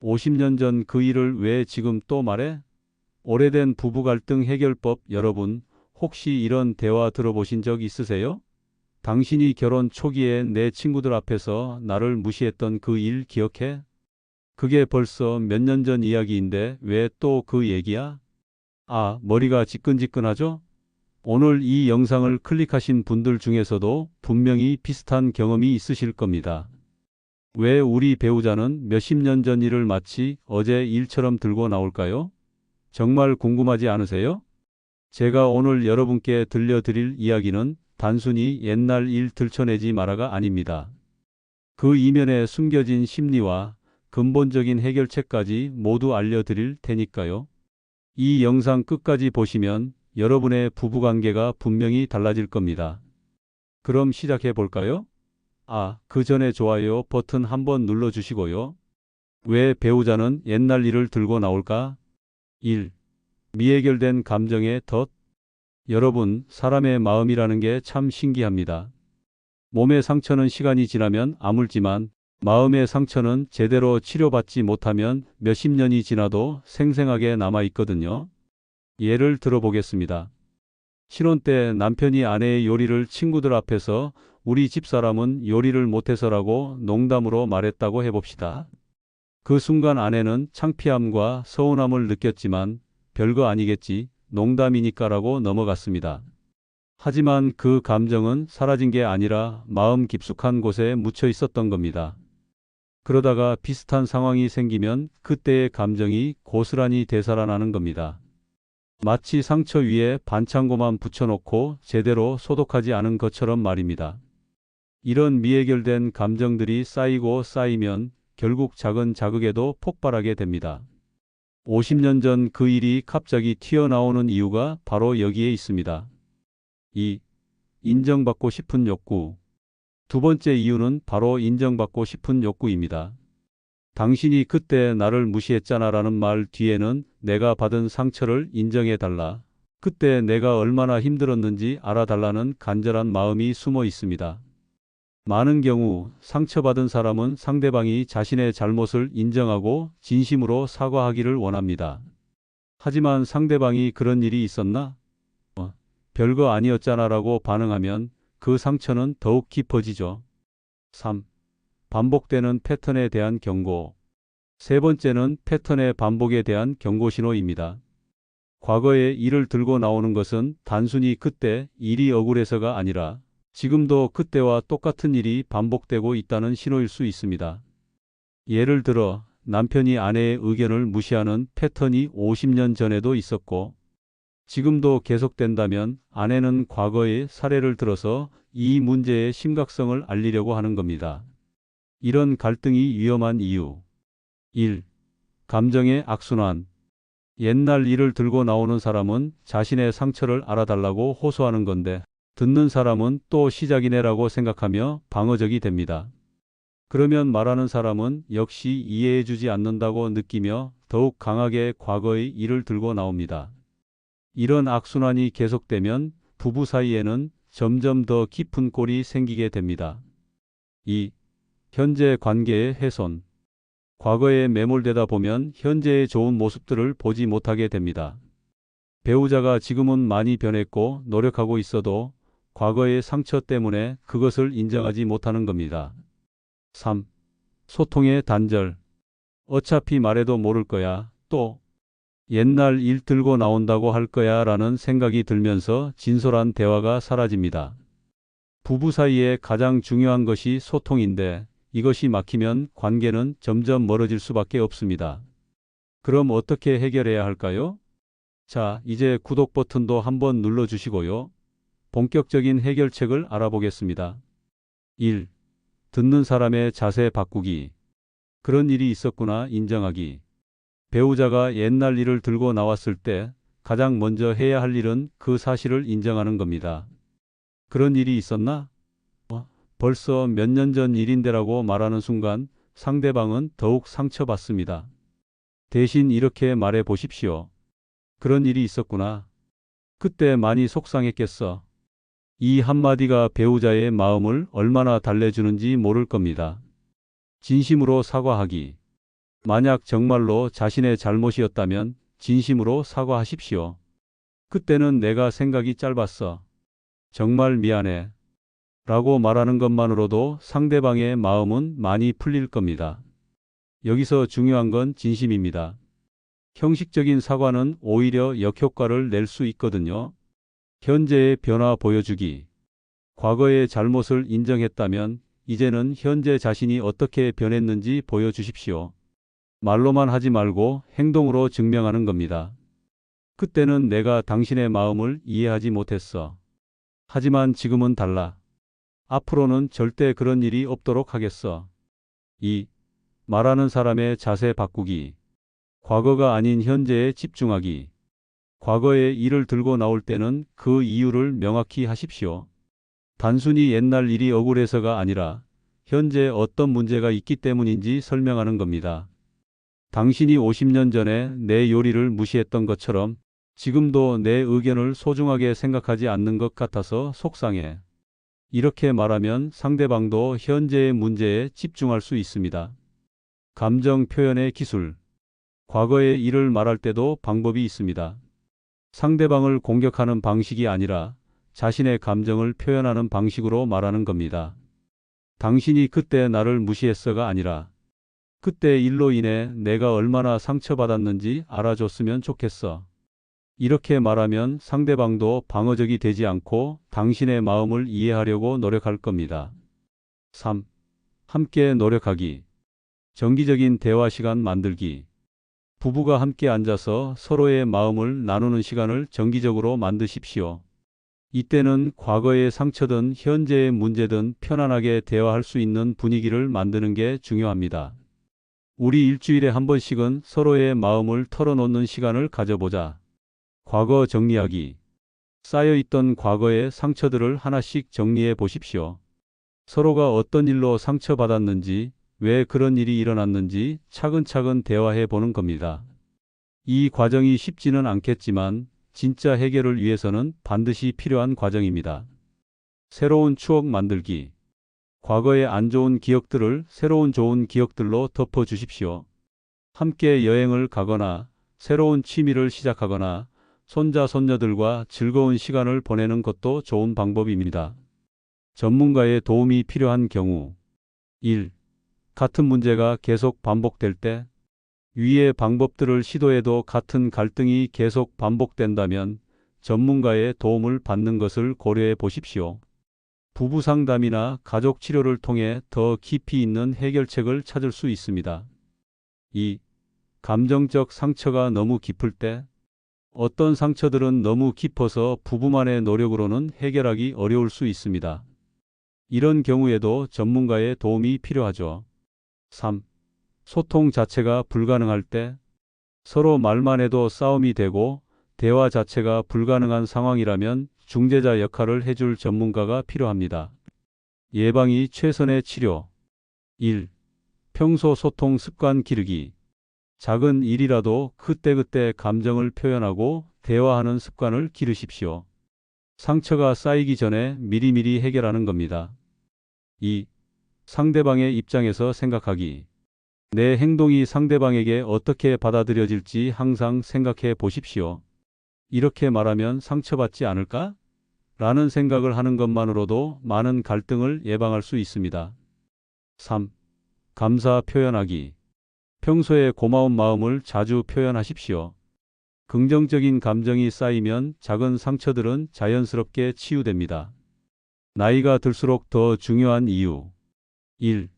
50년 전 그 일을 왜 지금 또 말해? 오래된 부부 갈등 해결법 여러분, 혹시 이런 대화 들어보신 적 있으세요? 당신이 결혼 초기에 내 친구들 앞에서 나를 무시했던 그 일 기억해? 그게 벌써 몇 년 전 이야기인데 왜 또 그 얘기야? 아, 머리가 지끈지끈하죠? 오늘 이 영상을 클릭하신 분들 중에서도 분명히 비슷한 경험이 있으실 겁니다. 왜 우리 배우자는 몇십 년 전 일을 마치 어제 일처럼 들고 나올까요? 정말 궁금하지 않으세요? 제가 오늘 여러분께 들려드릴 이야기는 단순히 옛날 일 들춰내지 마라가 아닙니다. 그 이면에 숨겨진 심리와 근본적인 해결책까지 모두 알려드릴 테니까요. 이 영상 끝까지 보시면 여러분의 부부관계가 분명히 달라질 겁니다. 그럼 시작해 볼까요? 그 전에 좋아요 버튼 한번 눌러주시고요. 왜 배우자는 옛날 일을 들고 나올까? 1. 미해결된 감정의 덫. 여러분, 사람의 마음이라는 게 참 신기합니다. 몸의 상처는 시간이 지나면 아물지만 마음의 상처는 제대로 치료받지 못하면 몇십 년이 지나도 생생하게 남아 있거든요. 예를 들어보겠습니다. 신혼 때 남편이 아내의 요리를 친구들 앞에서 우리 집사람은 요리를 못해서라고 농담으로 말했다고 해봅시다. 그 순간 아내는 창피함과 서운함을 느꼈지만 별거 아니겠지, 농담이니까라고 넘어갔습니다. 하지만 그 감정은 사라진 게 아니라 마음 깊숙한 곳에 묻혀 있었던 겁니다. 그러다가 비슷한 상황이 생기면 그때의 감정이 고스란히 되살아나는 겁니다. 마치 상처 위에 반창고만 붙여놓고 제대로 소독하지 않은 것처럼 말입니다. 이런 미해결된 감정들이 쌓이고 쌓이면 결국 작은 자극에도 폭발하게 됩니다. 50년 전 그 일이 갑자기 튀어나오는 이유가 바로 여기에 있습니다. 2. 인정받고 싶은 욕구. 두 번째 이유는 바로 인정받고 싶은 욕구입니다. 당신이 그때 나를 무시했잖아 라는 말 뒤에는 내가 받은 상처를 인정해달라, 그때 내가 얼마나 힘들었는지 알아달라는 간절한 마음이 숨어 있습니다. 많은 경우 상처받은 사람은 상대방이 자신의 잘못을 인정하고 진심으로 사과하기를 원합니다. 하지만 상대방이 그런 일이 있었나? 별거 아니었잖아 라고 반응하면 그 상처는 더욱 깊어지죠. 3. 반복되는 패턴에 대한 경고. 세 번째는 패턴의 반복에 대한 경고 신호입니다. 과거의 일을 들고 나오는 것은 단순히 그때 일이 억울해서가 아니라 지금도 그때와 똑같은 일이 반복되고 있다는 신호일 수 있습니다. 예를 들어 남편이 아내의 의견을 무시하는 패턴이 50년 전에도 있었고 지금도 계속된다면 아내는 과거의 사례를 들어서 이 문제의 심각성을 알리려고 하는 겁니다. 이런 갈등이 위험한 이유. 1. 감정의 악순환. 옛날 일을 들고 나오는 사람은 자신의 상처를 알아달라고 호소하는 건데 듣는 사람은 또 시작이네라고 생각하며 방어적이 됩니다. 그러면 말하는 사람은 역시 이해해주지 않는다고 느끼며 더욱 강하게 과거의 일을 들고 나옵니다. 이런 악순환이 계속되면 부부 사이에는 점점 더 깊은 골이 생기게 됩니다. 2. 현재 관계의 훼손. 과거에 매몰되다 보면 현재의 좋은 모습들을 보지 못하게 됩니다. 배우자가 지금은 많이 변했고 노력하고 있어도 과거의 상처 때문에 그것을 인정하지 못하는 겁니다. 3. 소통의 단절. 어차피 말해도 모를 거야. 또 옛날 일 들고 나온다고 할 거야 라는 생각이 들면서 진솔한 대화가 사라집니다. 부부 사이에 가장 중요한 것이 소통인데 이것이 막히면 관계는 점점 멀어질 수밖에 없습니다. 그럼 어떻게 해결해야 할까요? 자, 이제 구독 버튼도 한번 눌러주시고요. 본격적인 해결책을 알아보겠습니다. 1. 듣는 사람의 자세 바꾸기. 그런 일이 있었구나 인정하기. 배우자가 옛날 일을 들고 나왔을 때 가장 먼저 해야 할 일은 그 사실을 인정하는 겁니다. 그런 일이 있었나? 벌써 몇 년 전 일인데라고 말하는 순간 상대방은 더욱 상처받습니다. 대신 이렇게 말해 보십시오. 그런 일이 있었구나. 그때 많이 속상했겠어. 이 한마디가 배우자의 마음을 얼마나 달래주는지 모를 겁니다. 진심으로 사과하기. 만약 정말로 자신의 잘못이었다면 진심으로 사과하십시오. 그때는 내가 생각이 짧았어. 정말 미안해. 라고 말하는 것만으로도 상대방의 마음은 많이 풀릴 겁니다. 여기서 중요한 건 진심입니다. 형식적인 사과는 오히려 역효과를 낼 수 있거든요. 현재의 변화 보여주기. 과거의 잘못을 인정했다면 이제는 현재 자신이 어떻게 변했는지 보여주십시오. 말로만 하지 말고 행동으로 증명하는 겁니다. 그때는 내가 당신의 마음을 이해하지 못했어. 하지만 지금은 달라. 앞으로는 절대 그런 일이 없도록 하겠어. 2. 말하는 사람의 자세 바꾸기. 과거가 아닌 현재에 집중하기. 과거의 일을 들고 나올 때는 그 이유를 명확히 하십시오. 단순히 옛날 일이 억울해서가 아니라 현재 어떤 문제가 있기 때문인지 설명하는 겁니다. 당신이 50년 전에 내 요리를 무시했던 것처럼 지금도 내 의견을 소중하게 생각하지 않는 것 같아서 속상해. 이렇게 말하면 상대방도 현재의 문제에 집중할 수 있습니다. 감정 표현의 기술. 과거의 일을 말할 때도 방법이 있습니다. 상대방을 공격하는 방식이 아니라 자신의 감정을 표현하는 방식으로 말하는 겁니다. 당신이 그때 나를 무시했어가 아니라 그때 일로 인해 내가 얼마나 상처받았는지 알아줬으면 좋겠어. 이렇게 말하면 상대방도 방어적이 되지 않고 당신의 마음을 이해하려고 노력할 겁니다. 3. 함께 노력하기. 정기적인 대화 시간 만들기. 부부가 함께 앉아서 서로의 마음을 나누는 시간을 정기적으로 만드십시오. 이때는 과거의 상처든 현재의 문제든 편안하게 대화할 수 있는 분위기를 만드는 게 중요합니다. 우리 일주일에 한 번씩은 서로의 마음을 털어놓는 시간을 가져보자. 과거 정리하기. 쌓여있던 과거의 상처들을 하나씩 정리해 보십시오. 서로가 어떤 일로 상처받았는지, 왜 그런 일이 일어났는지 차근차근 대화해 보는 겁니다. 이 과정이 쉽지는 않겠지만 진짜 해결을 위해서는 반드시 필요한 과정입니다. 새로운 추억 만들기. 과거의 안 좋은 기억들을 새로운 좋은 기억들로 덮어 주십시오. 함께 여행을 가거나 새로운 취미를 시작하거나 손자, 손녀들과 즐거운 시간을 보내는 것도 좋은 방법입니다. 전문가의 도움이 필요한 경우. 1. 같은 문제가 계속 반복될 때, 위의 방법들을 시도해도 같은 갈등이 계속 반복된다면 전문가의 도움을 받는 것을 고려해 보십시오. 부부 상담이나 가족 치료를 통해 더 깊이 있는 해결책을 찾을 수 있습니다. 2. 감정적 상처가 너무 깊을 때, 어떤 상처들은 너무 깊어서 부부만의 노력으로는 해결하기 어려울 수 있습니다. 이런 경우에도 전문가의 도움이 필요하죠. 3. 소통 자체가 불가능할 때, 서로 말만 해도 싸움이 되고 대화 자체가 불가능한 상황이라면 중재자 역할을 해줄 전문가가 필요합니다. 예방이 최선의 치료. 1. 평소 소통 습관 기르기. 작은 일이라도 그때그때 감정을 표현하고 대화하는 습관을 기르십시오. 상처가 쌓이기 전에 미리미리 해결하는 겁니다. 2. 상대방의 입장에서 생각하기. 내 행동이 상대방에게 어떻게 받아들여질지 항상 생각해 보십시오. 이렇게 말하면 상처받지 않을까? 라는 생각을 하는 것만으로도 많은 갈등을 예방할 수 있습니다. 3. 감사 표현하기. 평소에 고마운 마음을 자주 표현하십시오. 긍정적인 감정이 쌓이면 작은 상처들은 자연스럽게 치유됩니다. 나이가 들수록 더 중요한 이유. 1.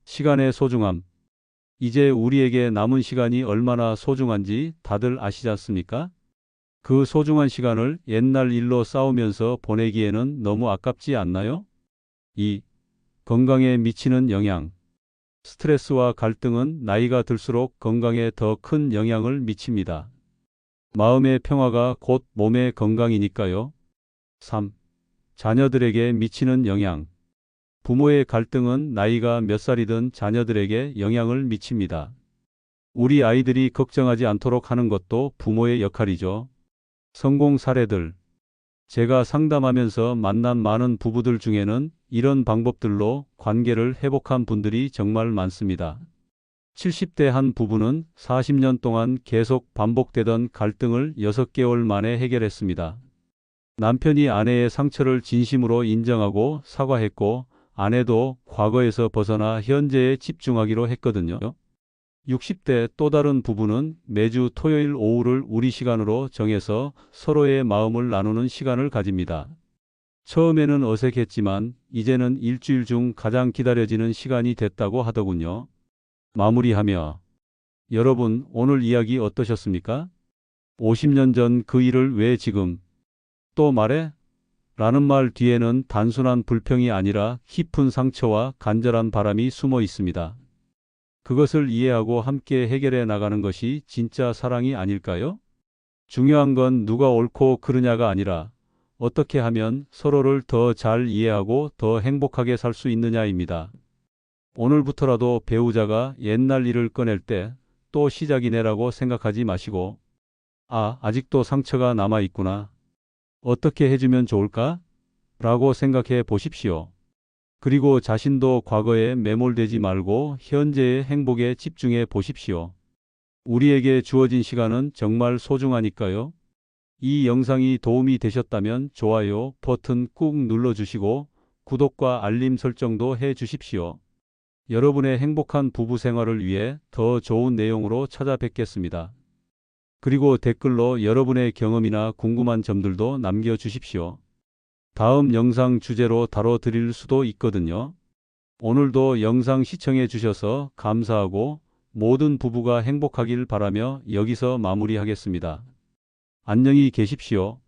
시간의 소중함. 이제 우리에게 남은 시간이 얼마나 소중한지 다들 아시지 않습니까? 그 소중한 시간을 옛날 일로 싸우면서 보내기에는 너무 아깝지 않나요? 2. 건강에 미치는 영향. 스트레스와 갈등은 나이가 들수록 건강에 더 큰 영향을 미칩니다. 마음의 평화가 곧 몸의 건강이니까요. 3. 자녀들에게 미치는 영향. 부모의 갈등은 나이가 몇 살이든 자녀들에게 영향을 미칩니다. 우리 아이들이 걱정하지 않도록 하는 것도 부모의 역할이죠. 성공 사례들. 제가 상담하면서 만난 많은 부부들 중에는 이런 방법들로 관계를 회복한 분들이 정말 많습니다. 70대 한 부부는 40년 동안 계속 반복되던 갈등을 6개월 만에 해결했습니다. 남편이 아내의 상처를 진심으로 인정하고 사과했고, 아내도 과거에서 벗어나 현재에 집중하기로 했거든요. 60대 또 다른 부부는 매주 토요일 오후를 우리 시간으로 정해서 서로의 마음을 나누는 시간을 가집니다. 처음에는 어색했지만 이제는 일주일 중 가장 기다려지는 시간이 됐다고 하더군요. 마무리하며, 여러분 오늘 이야기 어떠셨습니까? 50년 전 그 일을 왜 지금 또 말해? 라는 말 뒤에는 단순한 불평이 아니라 깊은 상처와 간절한 바람이 숨어 있습니다. 그것을 이해하고 함께 해결해 나가는 것이 진짜 사랑이 아닐까요? 중요한 건 누가 옳고 그르냐가 아니라 어떻게 하면 서로를 더 잘 이해하고 더 행복하게 살 수 있느냐입니다. 오늘부터라도 배우자가 옛날 일을 꺼낼 때 또 시작이네라고 생각하지 마시고, 아직도 상처가 남아 있구나. 어떻게 해주면 좋을까? 라고 생각해 보십시오. 그리고 자신도 과거에 매몰되지 말고 현재의 행복에 집중해 보십시오. 우리에게 주어진 시간은 정말 소중하니까요. 이 영상이 도움이 되셨다면 좋아요 버튼 꾹 눌러주시고 구독과 알림 설정도 해 주십시오. 여러분의 행복한 부부 생활을 위해 더 좋은 내용으로 찾아뵙겠습니다. 그리고 댓글로 여러분의 경험이나 궁금한 점들도 남겨주십시오. 다음 영상 주제로 다뤄드릴 수도 있거든요. 오늘도 영상 시청해 주셔서 감사하고 모든 부부가 행복하길 바라며 여기서 마무리하겠습니다. 안녕히 계십시오.